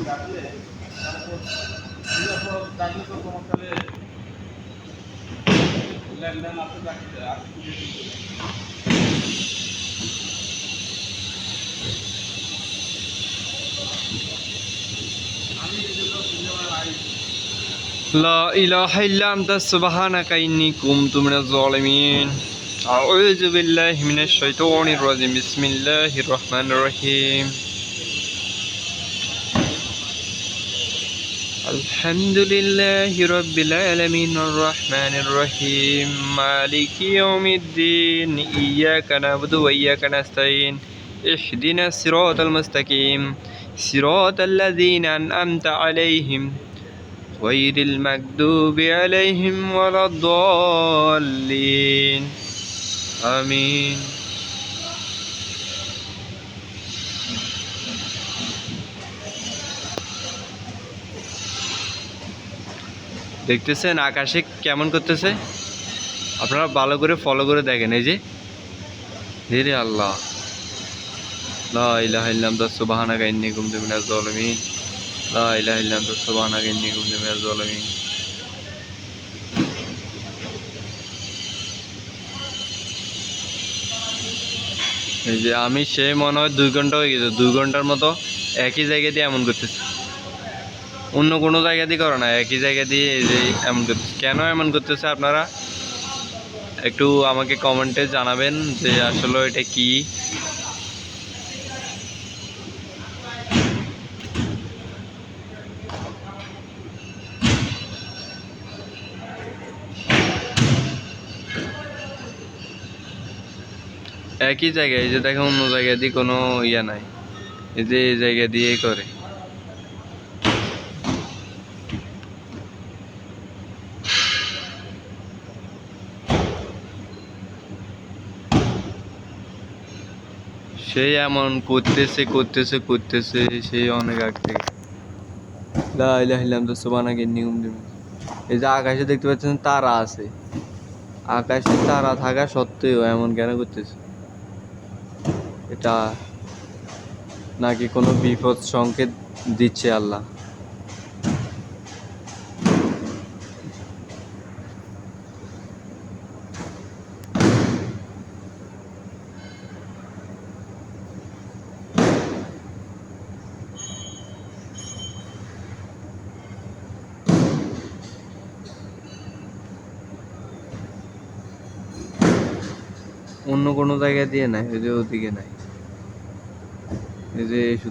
ডাকলে তারপর ডাকলে তো তোমার তাহলে ল্যান্ডলাইন আপনি ডাকতে আপনি আমি যেগুলো সিনেমার আই লা ইলাহা ইল্লা আনতা সুবহানাকা ইন্নী কুনতু মিনাজ জালিমিন। আউযু বিল্লাহি মিনাশ শাইতানির রাজিম। বিসমিল্লাহির রহমানির রহিম। আলহামদুলিল্লাহি রাব্বিল আলামিন আর রহমানির রহিম মালিকি ইয়াউমিদ্দিন ইয়্যাকা না'বুদু ওয়া ইয়্যাকা নাস্তাঈন ইহদিনাস সিরাতাল মুস্তাকিম সিরাতাল লাযীনা আন'আমতা আলাইহিম গায়রিল মাগদুবি আলাইহিম ওয়ালাদ-দাল্লিন আমিন। দেখতেছেন আকাশে কেমন করতেছে? আপনারা ভালো করে ফলো করে দেখেন। এই যে ধীরে আল্লাহ, লা ইলাহা ইল্লা আনতা সুবহানাকা ইন্নী কুনতু মিনাজ জালিমিন, লা ইলাহা ইল্লা আনতা সুবহানাকা ইন্নী কুনতু মিনাজ জালিমিন। এই যে আমি সে মনে হয় 2 ঘন্টা হয়ে গেছে, 2 ঘন্টার মতো একই জায়গা দিয়ে এমন করতেছে। অন্য কোনো জায়গা দিয়ে করে না, একই জায়গা দিয়ে এই যে এমন করতেছে। কেন এমন করতেছে আপনারা একটু আমাকে কমেন্টে জানাবেন যে আসলে এটা কি। একই জায়গায় এই যে দেখেন, অন্য জায়গা দিয়ে কোনো ইয়া নাই, এই যে এই জায়গা দিয়েই করে। সেই এমন করতেছে করতেছে করতেছে সেই অনেক আগ থেকে। লা ইলাহা ইল্লা আনতা সুবহানাকা ইন্নী কুনতু মিনাজ। এই যে আকাশে দেখতে পাচ্ছেন তারা আছে, আকাশে তারা থাকা সত্ত্বেও এমন কেন করতেছে? এটা নাকি কোনো বিপদ সংকেত দিচ্ছে আল্লাহ? অন্য কোনো জায়গা দিয়ে নাই, ওই যে ওদিকে নাই, এই যে